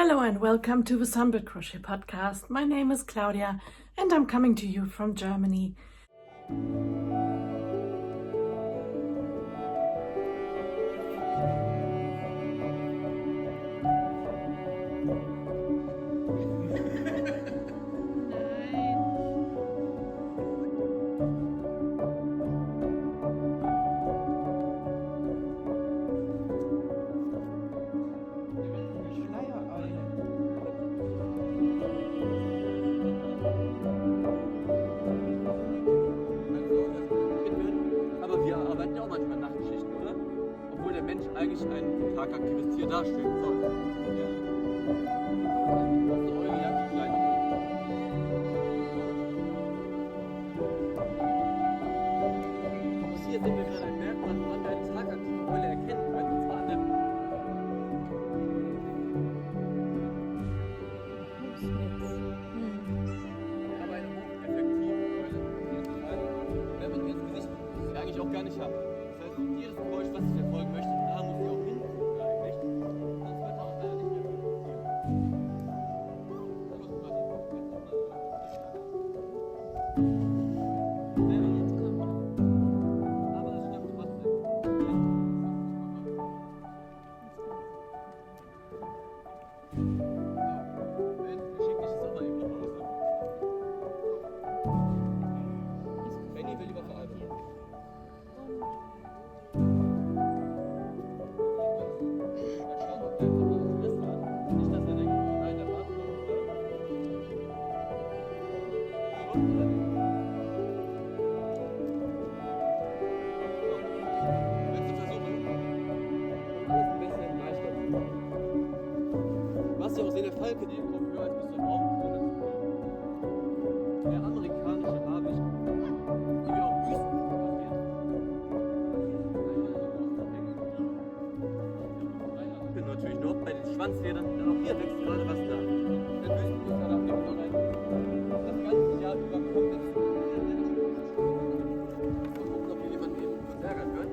Hello and welcome to the Sunbirdcrochet Podcast. My name is Claudia and I'm coming to you from Germany. Eigentlich ein tagaktives Tier darstellen soll. Ja. Das ist eure Jagdkleidung. Hier sehen wir gerade ein Merkmal, woran wir eine tagaktive Eule erkennen können, und zwar an der aber eine hocheffektive Eule. Wenn man jetzt Gesicht eigentlich auch gar nicht hat. Das heißt, jedes Geräusch, was ich erfolgen möchte, da muss ich auch hin. Eigentlich. Sonst wird er auch leider nicht mehr funktionieren. Aber das stimmt trotzdem. Schick ich es aber eben nach Hause. Benny will lieber veralten. Was ja auch sehen, der Falke, die im Kopf höher als bis zum Augenkrone zu gehen. Der amerikanische Habicht, die wir auch Wüsten fotografieren. Natürlich noch bei den Schwanzfedern, denn auch hier wächst gerade was nach. Der Wüstenfuß hat auf dem Vorrein das ganze Jahr über komplett zu. Mal gucken, ob hier jemand eben kurz ärgern wird.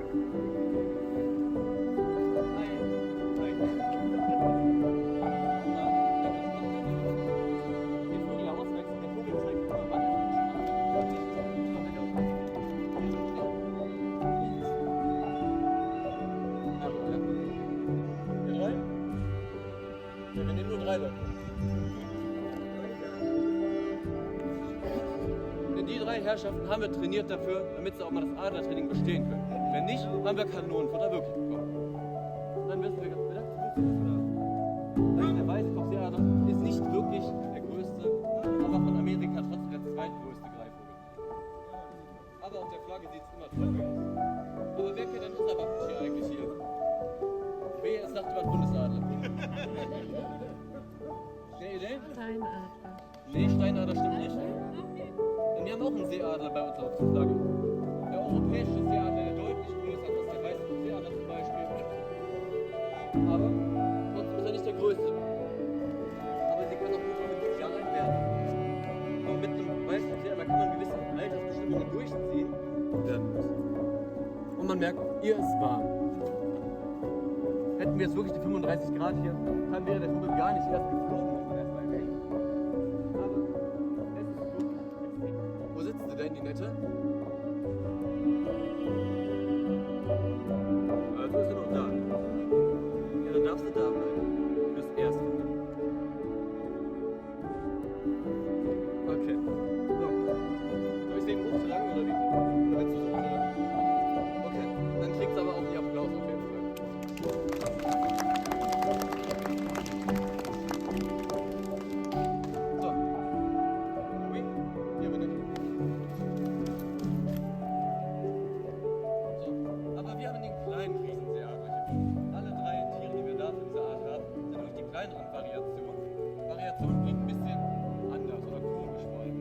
Wir nehmen nur 3 Leute. Denn die 3 Herrschaften haben wir trainiert dafür, damit sie auch mal das Adlertraining bestehen können. Wenn nicht, haben wir Kanonenfutter wirklich bekommen. Und dann wissen wir ganz bedacht, der Weißkopfseeadler ist nicht wirklich der größte, aber von Amerika trotzdem der zweitgrößte Greifvogel. Aber auf der Flagge sieht es immer toll aus. Aber wer kennt denn unser Wappentier eigentlich hier? Wehe, es sagt über Bundesadler. Eine Idee? Steinadler. Nee, Steinadler stimmt nicht. Denn wir haben auch einen Seeadler bei uns auf der Flagge. Der europäische Seeadler, der deutlich größer ist als der weiße Seeadler zum Beispiel. Aber trotzdem ist er nicht der größte. Aber sie kann auch gut mit 70 Jahren alt werden. Und mit einem weißen Seeadler kann man gewisse Altersbestimmungen durchziehen. Und man merkt, ihr ist warm. Hätten wir jetzt wirklich die 35 Grad hier, dann wäre der Vogel gar nicht erst geflogen, muss man erstmal erwähnen. Aber es ist wirklich extrem. Wo sitzt du denn, die Nette? Also ist sie noch da. Ja, dann darfst du da bleiben. Fürs Erste. Okay. So. Soll ich den Ruf zu lang oder wie? Oder willst du so zu lang? Okay. Dann kriegst du aber auch die Applaus auf jeden Fall. So. Ui, hier bin ich. So. Aber wir haben den kleinen Riesenseeadler hier. Alle 3 Tiere, die wir da von dieser Art haben, sind durch die kleineren Variationen. Variationen klingt ein bisschen anders oder komisch vor allem.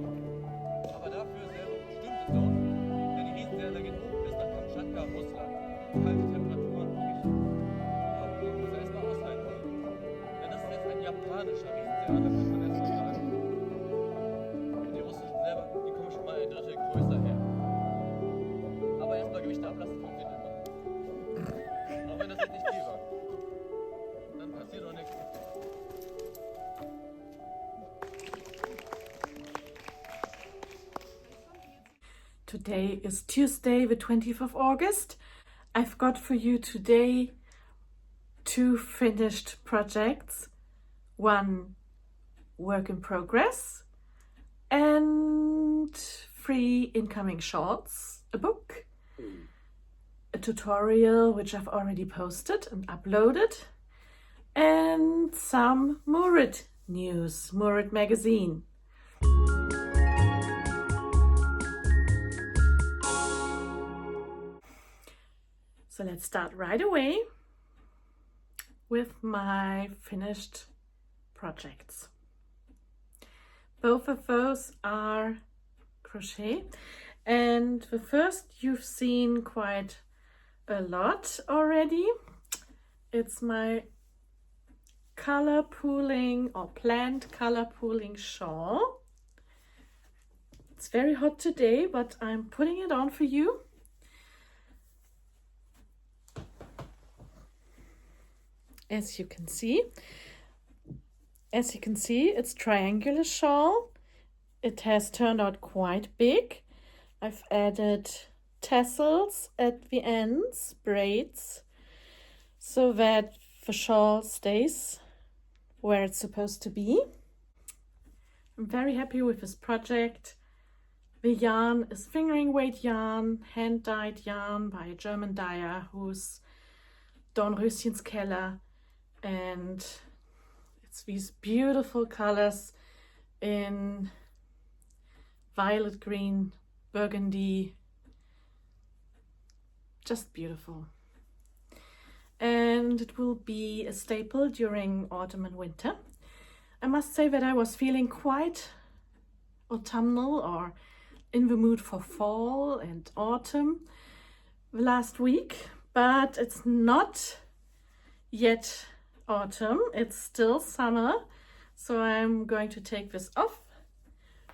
Aber dafür stimmt es auch. Denn die Riesenseeadler gehen hoch bis nach Kamtschatka, Russland. Kalte Temperaturen, wirklich. Man muss erstmal aushalten. Denn das ist jetzt ein japanischer Riesenseeadler, muss man erstmal sagen. Und die russischen selber, die kommen schon mal ein Drittel größer her. Aber erstmal Gewichte ablassen funktioniert immer. Auch wenn das jetzt nicht viel war. Dann passiert auch nichts. Today is Tuesday, the 20th of August. I've got for you today 2 finished projects, 1 work in progress, and 3 incoming shorts, a book, a tutorial which I've already posted and uploaded, and some Murid news, Murid magazine. So let's start right away with my finished projects. Both of those are crochet, and the first you've seen quite a lot already. It's my color pooling or planned color pooling shawl. It's very hot today, but I'm putting it on for you. As you can see, it's triangular shawl. It has turned out quite big. I've added tassels at the ends, braids, so that the shawl stays where it's supposed to be. I'm very happy with this project. The yarn is fingering weight yarn, hand-dyed yarn by a German dyer who's Dornröschen's Keller. And it's these beautiful colors in violet green, burgundy, just beautiful. And it will be a staple during autumn and winter. I must say that I was feeling quite autumnal or in the mood for fall and autumn last week, but it's not yet autumn, it's still summer. So I'm going to take this off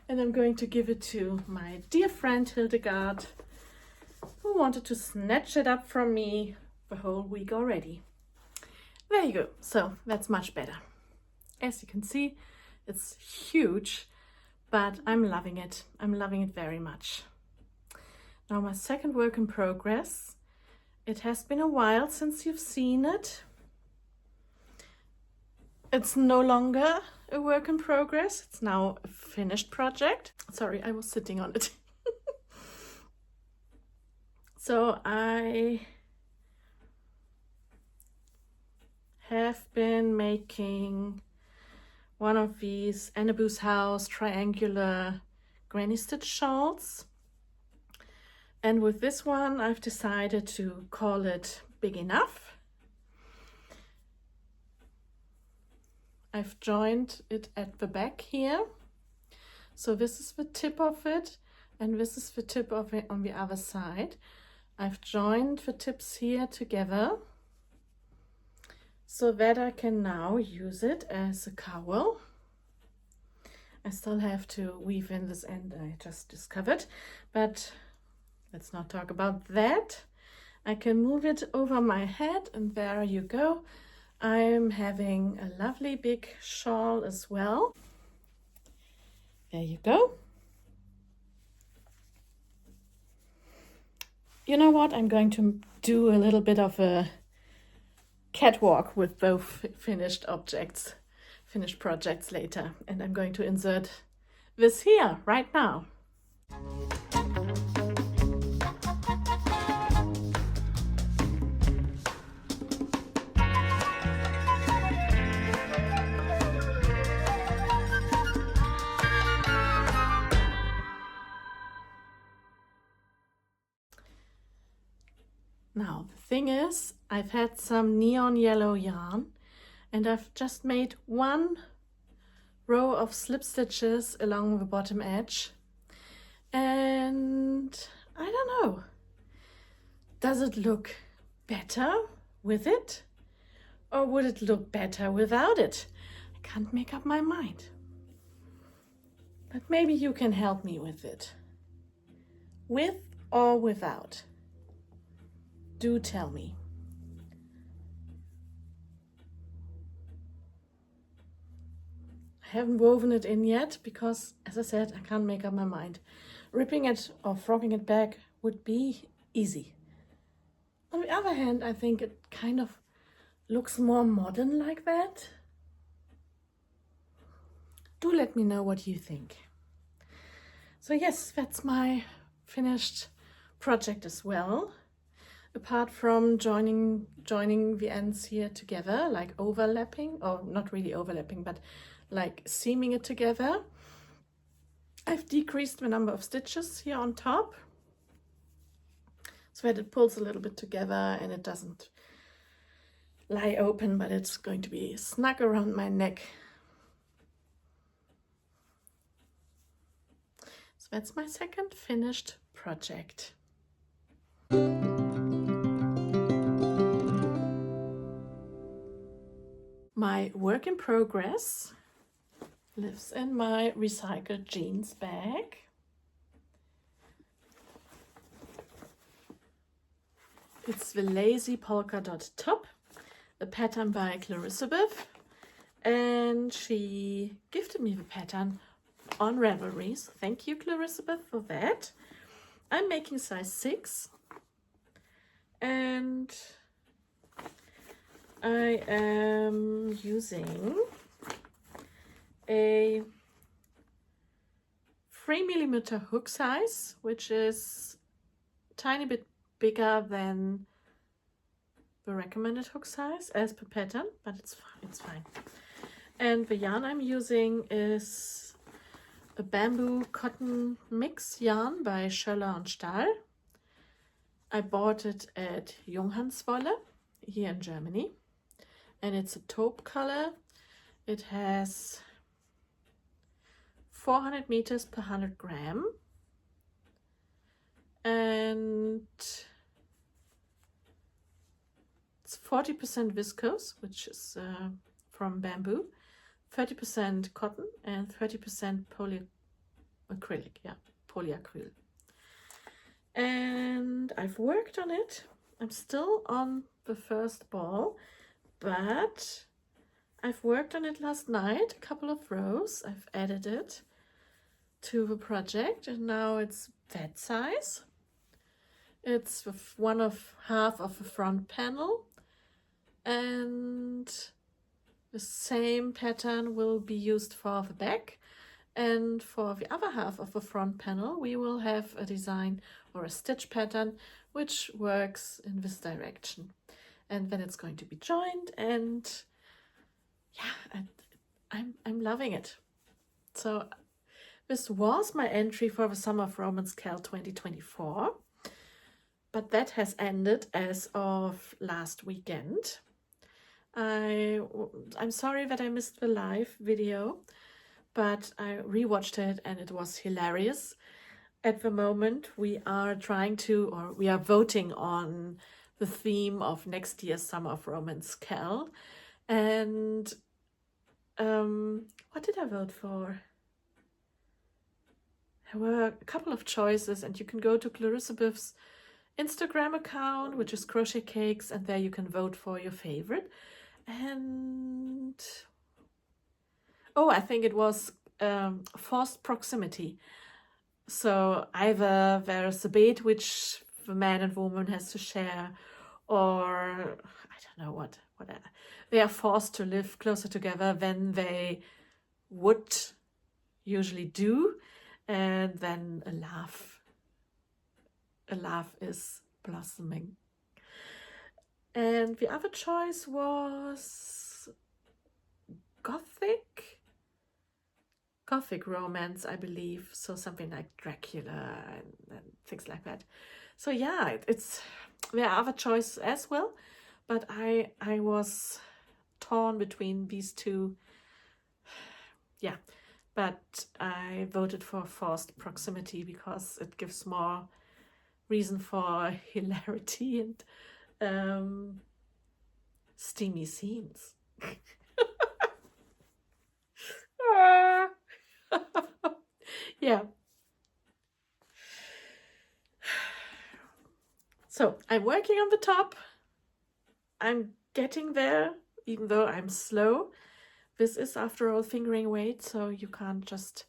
and I'm going to give it to my dear friend Hildegard, who wanted to snatch it up from me the whole week already. There you go. So that's much better. As you can see, it's huge, but I'm loving it. I'm loving it very much. Now my second work in progress. It has been a while since you've seen it. It's no longer a work in progress. It's now a finished project. Sorry, I was sitting on it. So I have been making one of these Annabu's House triangular granny stitch shawls. And with this one, I've decided to call it Big Enough. I've joined it at the back here. So this is the tip of it, and this is the tip of it on the other side. I've joined the tips here together so that I can now use it as a cowl. I still have to weave in this end I just discovered, but let's not talk about that. I can move it over my head, and there you go. I'm having a lovely big shawl as well. There you go. You know what? I'm going to do a little bit of a catwalk with both finished projects later. And I'm going to insert this here right now. Now, the thing is, I've had some neon yellow yarn and I've just made 1 row of slip stitches along the bottom edge. And I don't know, does it look better with it? Or would it look better without it? I can't make up my mind. But maybe you can help me with it. With or without? Do tell me. I haven't woven it in yet because, as I said, I can't make up my mind. ripping it or frogging it back would be easy. On the other hand, I think it kind of looks more modern like that. Do let me know what you think. So yes, that's my finished project as well. Apart from joining the ends here together, like overlapping, or not really overlapping, but like seaming it together, I've decreased the number of stitches here on top so that it pulls a little bit together and it doesn't lie open, but it's going to be snug around my neck. So that's my second finished project. My work in progress lives in my recycled jeans bag. It's the Lazy Polka Dot Top, a pattern by Clarissa Biff, and she gifted me the pattern on Ravelries. Thank you, Clarissa Biff, for that. I'm making size 6, and I am using a 3mm hook size, which is a tiny bit bigger than the recommended hook size as per pattern, but it's fine. And the yarn I'm using is a bamboo cotton mix yarn by Schöller und Stahl. I bought it at Junghanswolle here in Germany, and it's a taupe color. It has 400 meters per 100 gram, and it's 40% viscose, which is from bamboo, 30% cotton, and 30% polyacrylic. Yeah, polyacryl. And I've worked on it. I'm still on the first ball, but I've worked on it last night, a couple of rows. I've added it to the project, and now it's that size. It's half of the front panel, and the same pattern will be used for the back. And for the other half of the front panel, we will have a design or a stitch pattern which works in this direction. And then it's going to be joined, and yeah, I'm loving it. So this was my entry for the Summer of Romance Cal 2024, but that has ended as of last weekend. I'm sorry that I missed the live video, but I rewatched it and it was hilarious. At the moment, we are voting on the theme of next year's Summer of Romance Cal. And what did I vote for? There were a couple of choices, and you can go to Clarissa Biff's Instagram account, which is Crochet Cakes, and there you can vote for your favorite. And I think it was forced proximity. So either there's a bait which the man and woman has to share, or I don't know what they are forced to live closer together than they would usually do, and then a laugh is blossoming. And the other choice was gothic romance, I believe. So something like Dracula and things like that. So yeah, there are other choices as well, but I was torn between these two. Yeah, but I voted for forced proximity because it gives more reason for hilarity and steamy scenes. Yeah. So I'm working on the top. I'm getting there, even though I'm slow. This is, after all, fingering weight, so you can't just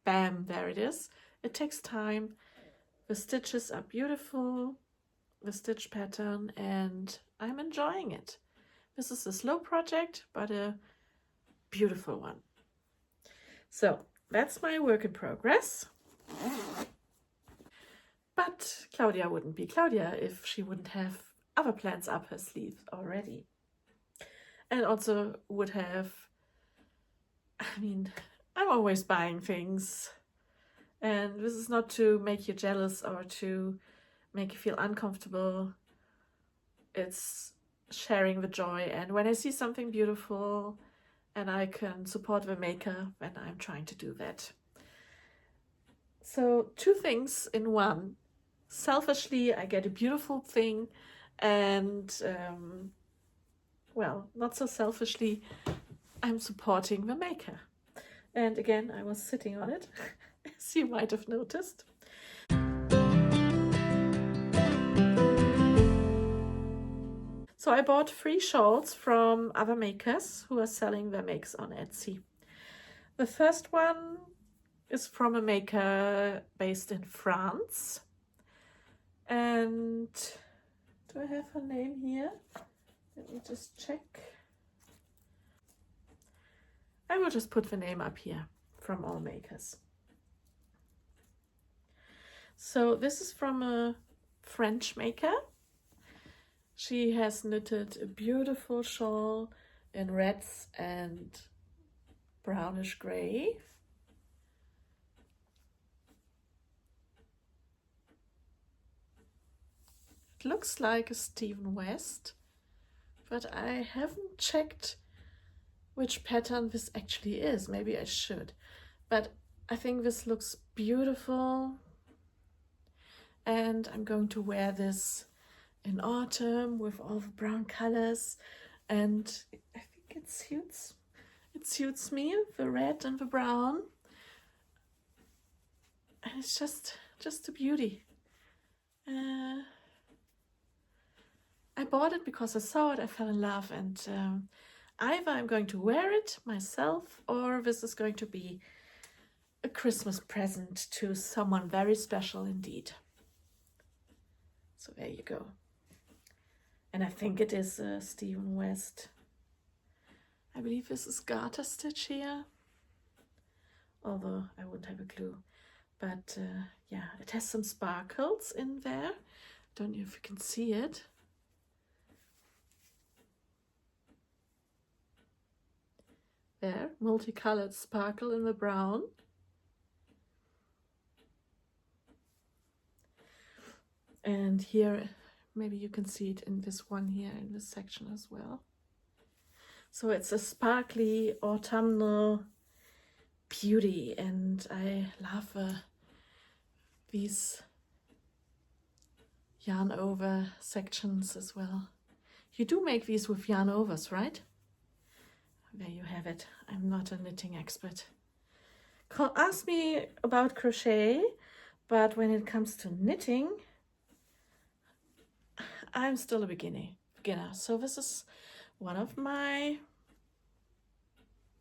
bam, there it is. It takes time. The stitches are beautiful, the stitch pattern, and I'm enjoying it. This is a slow project, but a beautiful one. So that's my work in progress. But Claudia wouldn't be Claudia if she wouldn't have other plans up her sleeve already. And also would have, I'm always buying things. And this is not to make you jealous or to make you feel uncomfortable. It's sharing the joy. And when I see something beautiful and I can support the maker, then I'm trying to do that. So 2 things in one. Selfishly, I get a beautiful thing, and not so selfishly, I'm supporting the maker. And again, I was sitting on it, as you might have noticed. So I bought 3 shawls from other makers who are selling their makes on Etsy. The first one is from a maker based in France. And do I have her name here? Let me just check. I will just put the name up here from all makers. So this is from a French maker. She has knitted a beautiful shawl in reds and brownish gray. It looks like a Stephen West, but I haven't checked which pattern this actually is. Maybe I should, but I think this looks beautiful, and I'm going to wear this in autumn with all the brown colors, and I think it suits me, the red and the brown, and it's just a beauty. I bought it because I saw it, I fell in love, and either I'm going to wear it myself or this is going to be a Christmas present to someone very special indeed. So there you go. And I think it is Stephen West. I believe this is garter stitch here, although I wouldn't have a clue. But yeah, it has some sparkles in there. Don't know if you can see it. There, multicolored sparkle in the brown. And here, maybe you can see it in this one here, in this section as well. So it's a sparkly autumnal beauty, and I love these yarn over sections as well. You do make these with yarn overs, right? There you have it. I'm not a knitting expert. Ask me about crochet, but when it comes to knitting, I'm still a beginner. So this is one of my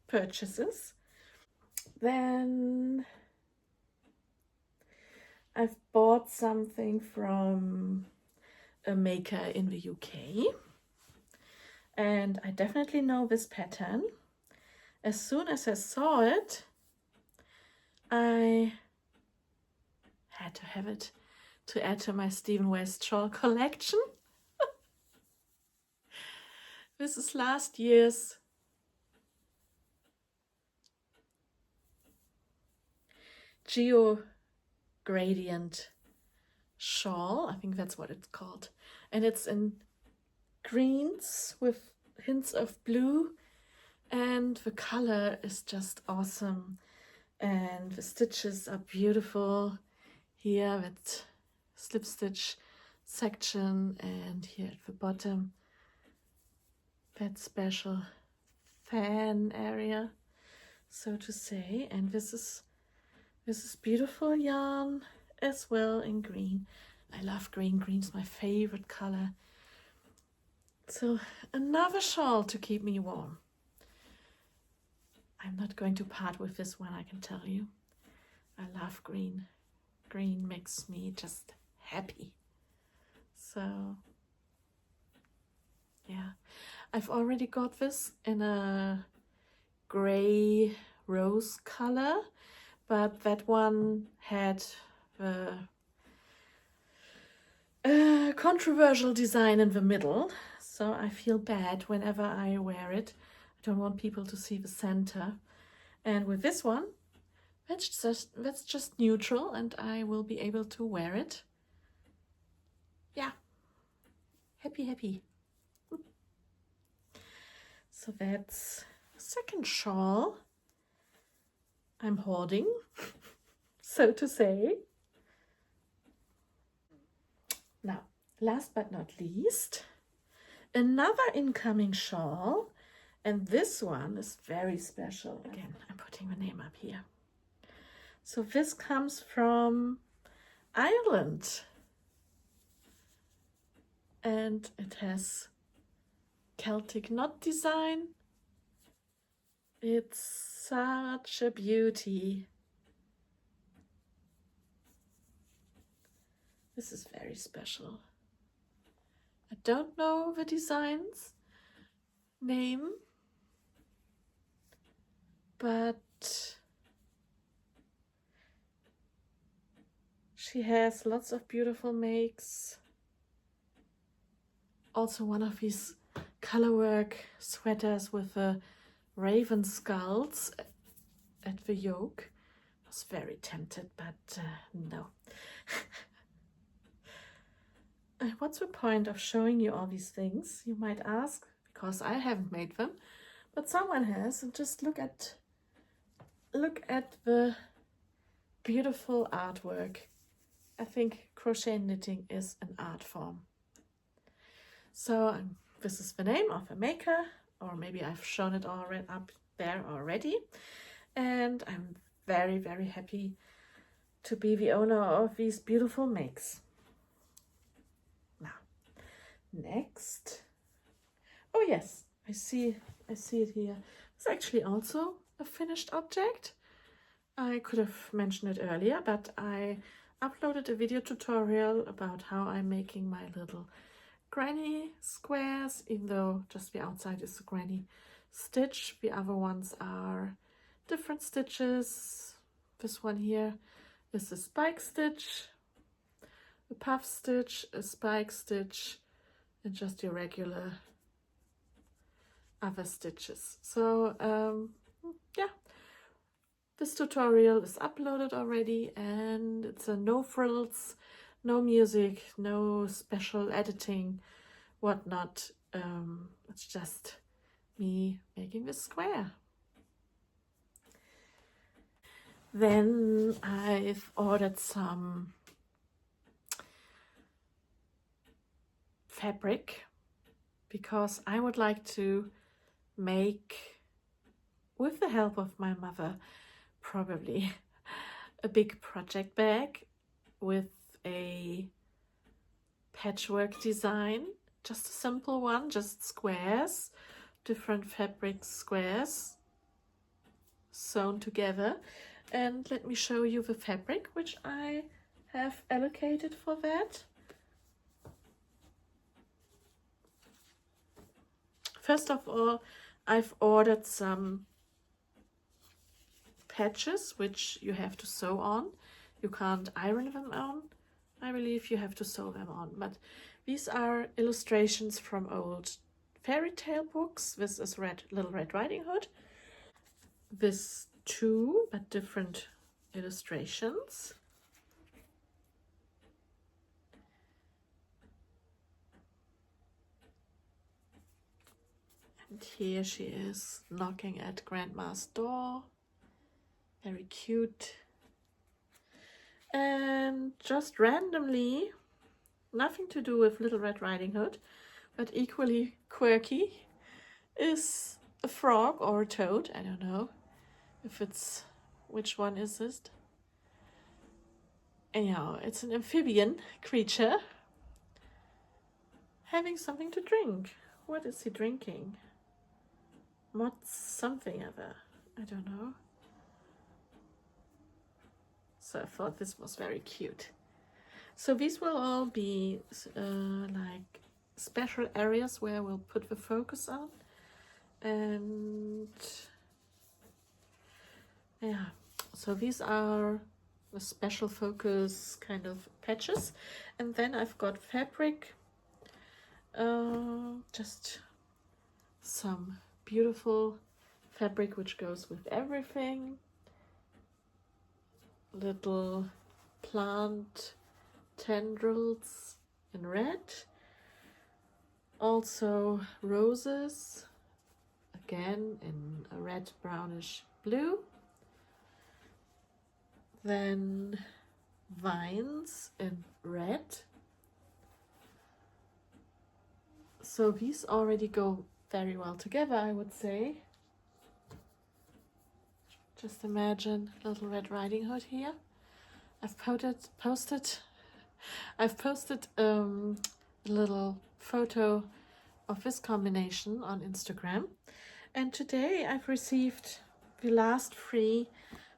purchases. Then I've bought something from a maker in the UK. And I definitely know this pattern. As soon as I saw it, I had to have it to add to my Stephen West shawl collection. This is last year's Geo Gradient shawl. I think that's what it's called. And it's in greens with hints of blue, and the color is just awesome, and the stitches are beautiful here with slip stitch section, and here at the bottom that special fan area, so to say. And this is beautiful yarn as well in green. I love green. Green's my favorite color. So another shawl to keep me warm. I'm not going to part with this one, I can tell you. I love green. Green makes me just happy. So yeah, I've already got this in a gray rose color, but that one had the controversial design in the middle, so I feel bad whenever I wear it. I don't want people to see the center. And with this one, that's just neutral, and I will be able to wear it. Yeah, happy. So that's the second shawl I'm holding, so to say. Now, last but not least, another incoming shawl, and this one is very special. Again, I'm putting the name up here. So this comes from Ireland, and it has Celtic knot design. It's such a beauty. This is very special. I don't know the design's name, but she has lots of beautiful makes. Also one of these colorwork sweaters with the raven skulls at the yoke. I was very tempted, but no. What's the point of showing you all these things, you might ask, because I haven't made them, but someone has. And just look at the beautiful artwork. I think crochet knitting is an art form. So this is the name of the maker, or maybe I've shown it already up there already. And I'm very, very happy to be the owner of these beautiful makes. Now, next. Oh yes, I see it here. It's actually also a finished object. I could have mentioned it earlier, but I uploaded a video tutorial about how I'm making my little granny squares, even though just the outside is a granny stitch. The other ones are different stitches. This one here is a spike stitch, a puff stitch, a spike stitch, and just your regular other stitches. So yeah, this tutorial is uploaded already, and it's a no frills, no music, no special editing, whatnot. It's just me making this square. Then I've ordered some fabric because I would like to make, with the help of my mother, probably a big project bag with a patchwork design, just a simple one, just squares, different fabric squares sewn together. And let me show you the fabric which I have allocated for that. First of all, I've ordered some patches which you have to sew on. You can't iron them on. I believe you have to sew them on. But these are illustrations from old fairy tale books. This is Little Red Riding Hood. This too, but different illustrations. And here she is knocking at Grandma's door. Very cute. And just randomly, nothing to do with Little Red Riding Hood, but equally quirky, is a frog or a toad. I don't know if it's, which one is this? Anyhow, it's an amphibian creature having something to drink. What is he drinking? What's something other? I don't know. So I thought this was very cute. So these will all be like special areas where we'll put the focus on. And yeah, so these are the special focus kind of patches. And then I've got fabric, just some beautiful fabric which goes with everything. Little plant tendrils in red, also roses again in a red brownish blue, then vines in red. So these already go very well together, I would say. Just imagine Little Red Riding Hood here. I've posted a little photo of this combination on Instagram. And today I've received the last 3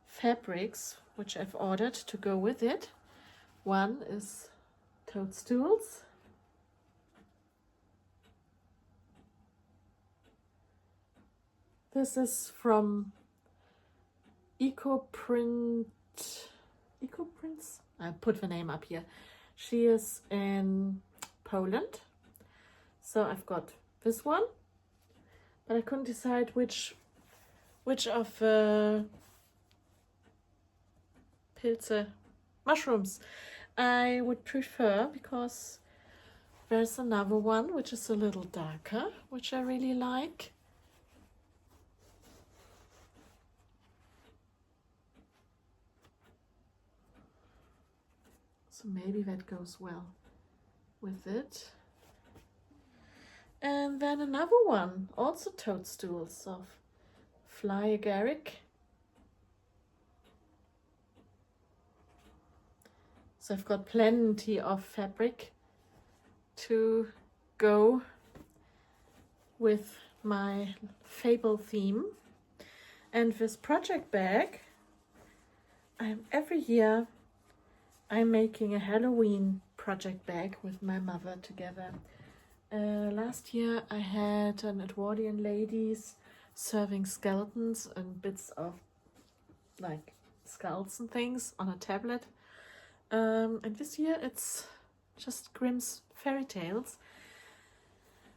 fabrics which I've ordered to go with it. One is toadstools. This is from Ecoprints. I put the name up here. She is in Poland. So I've got this one, but I couldn't decide which of the Pilze mushrooms I would prefer, because there's another one which is a little darker, which I really like. So maybe that goes well with it. And then another one, also toadstools of fly agaric. So I've got plenty of fabric to go with my fable theme. And this project bag, every year I'm making a Halloween project bag with my mother together. Last year I had an Edwardian ladies serving skeletons and bits of like skulls and things on a tablet. And this year it's just Grimm's fairy tales,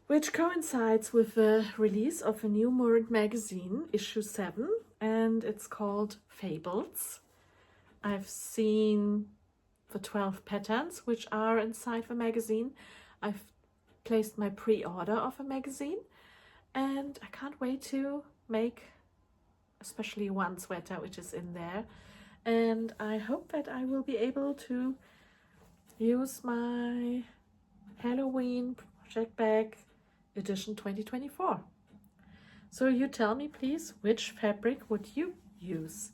which coincides with the release of a new Murrid magazine, issue 7, and it's called Fables. I've seen the 12 patterns which are inside the magazine. I've placed my pre-order of a magazine, and I can't wait to make especially one sweater which is in there. And I hope that I will be able to use my Halloween project bag edition 2024. So you tell me please, which fabric would you use?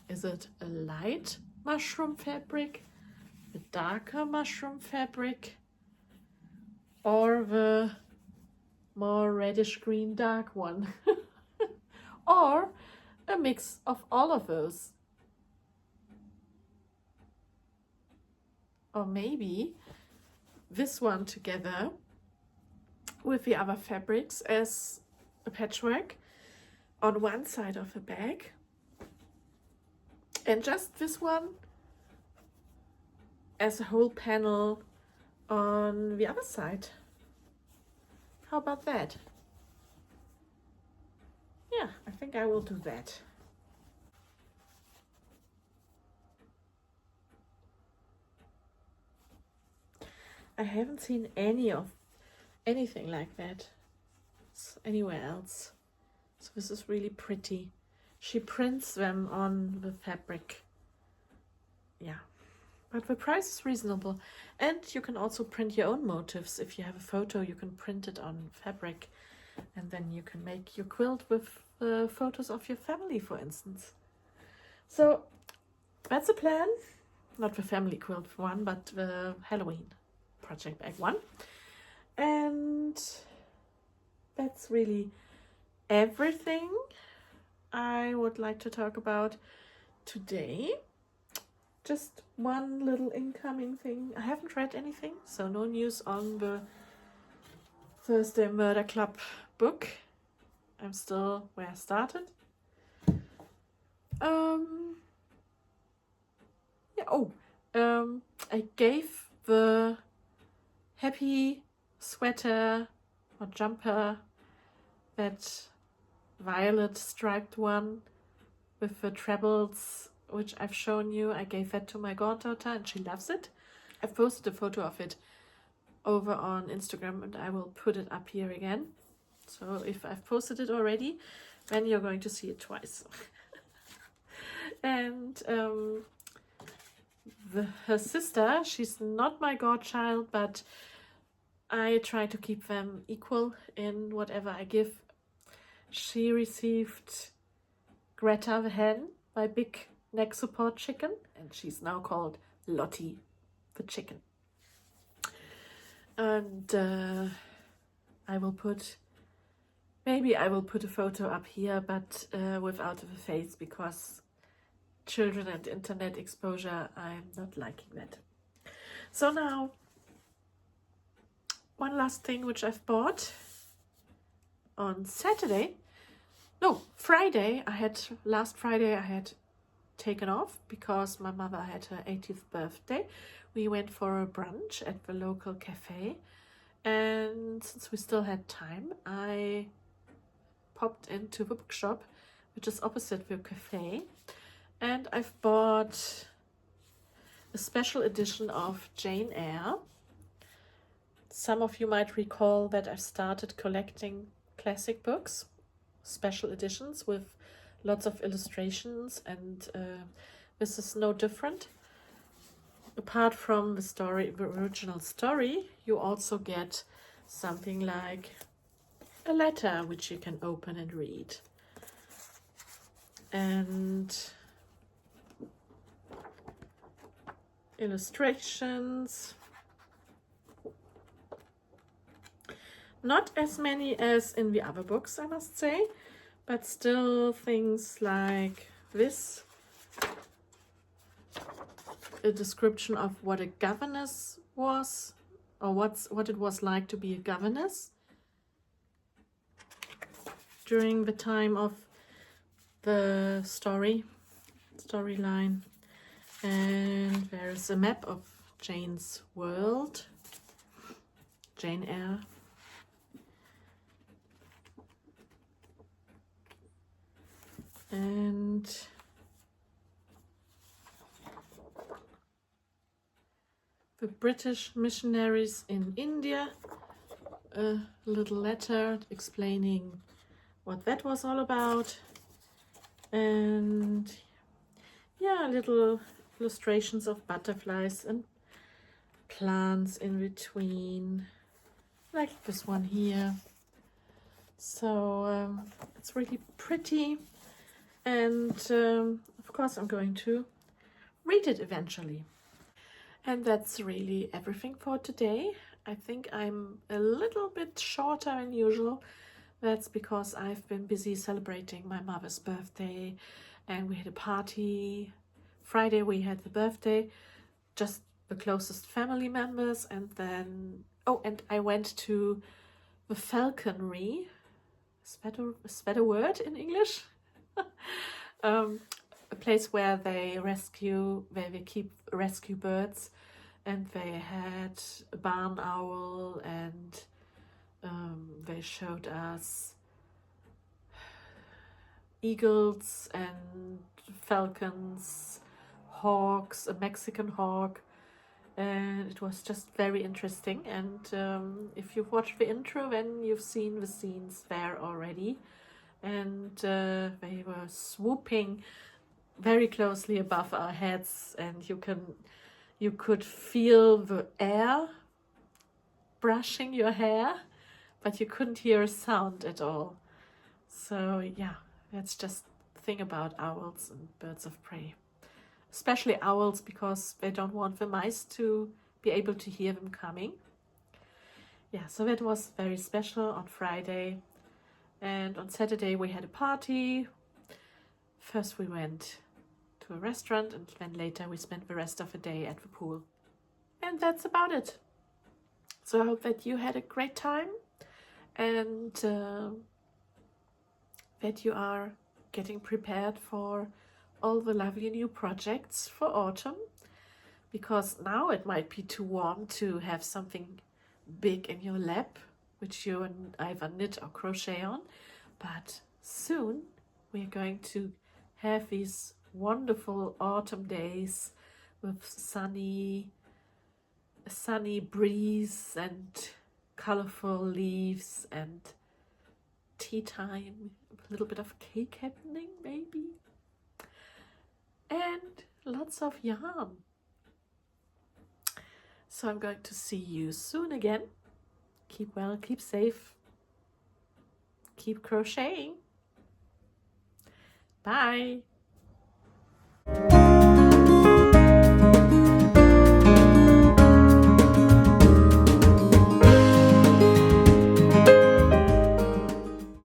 Is it a light mushroom fabric, a darker mushroom fabric, or the more reddish green dark one? Or a mix of all of those? Or maybe this one together with the other fabrics as a patchwork on one side of the bag, and just this one as a whole panel on the other side. How about that? Yeah, I think I will do that. I haven't seen anything like that anywhere else. So this is really pretty. She prints them on the fabric. Yeah, but the price is reasonable. And you can also print your own motifs. If you have a photo, you can print it on fabric, and then you can make your quilt with photos of your family, for instance. So that's the plan. Not the family quilt one, but the Halloween project bag one. And that's really everything I would like to talk about today. just one little incoming thing. I haven't read anything, so no news on the Thursday Murder Club book. I'm still where I started. I gave the happy sweater or jumper, that violet striped one with the trebles, which I've shown you. I gave that to my goddaughter and she loves it. I've posted a photo of it over on Instagram and I will put it up here again. So if I've posted it already, then you're going to see it twice. And her sister, she's not my godchild, but I try to keep them equal in whatever I give. She received Greta the hen, my big neck support chicken, and she's now called Lottie the chicken. And maybe I will put a photo up here, but without the face, because children and internet exposure, I'm not liking that. So now, one last thing which I've bought on last Friday I had taken off because my mother had her 80th birthday. We went for a brunch at the local cafe, and since we still had time, I popped into the bookshop, which is opposite the cafe, and I've bought a special edition of Jane Eyre. Some of you might recall that I started collecting classic books, special editions with lots of illustrations, and this is no different. Apart from the original story, you also get something like a letter which you can open and read. And illustrations. Not as many as in the other books, I must say, but still things like this. A description of what a governess was, or what it was like to be a governess during the time of the storyline. And there is a map of Jane's world, Jane Eyre. And the British missionaries in India, a little letter explaining what that was all about, and yeah, little illustrations of butterflies and plants in between, like this one here. So it's really pretty, and of course I'm going to read it eventually. And that's really everything for today. I think I'm a little bit shorter than usual. That's because I've been busy celebrating my mother's birthday, and we had a party. Friday we had the birthday, just the closest family members, and then and I went to the falconry. Is that a word in English? A place where they keep rescue birds, and they had a barn owl, and they showed us eagles and falcons, hawks, a Mexican hawk, and it was just very interesting. And if you've watched the intro, then you've seen the scenes there already. And they were swooping very closely above our heads, and you could feel the air brushing your hair, but you couldn't hear a sound at all. So yeah, that's just the thing about owls and birds of prey. Especially owls, because they don't want the mice to be able to hear them coming. Yeah, so that was very special on Friday. And on Saturday we had a party. First we went to a restaurant, and then later we spent the rest of the day at the pool. And that's about it. So I hope that you had a great time and that you are getting prepared for all the lovely new projects for autumn, because now it might be too warm to have something big in your lap which you either knit or crochet on, but soon we're going to have these wonderful autumn days with sunny breeze and colorful leaves and tea time, a little bit of cake happening maybe, and lots of yarn. So I'm going to see you soon again. Keep well, keep safe, keep crocheting. Bye.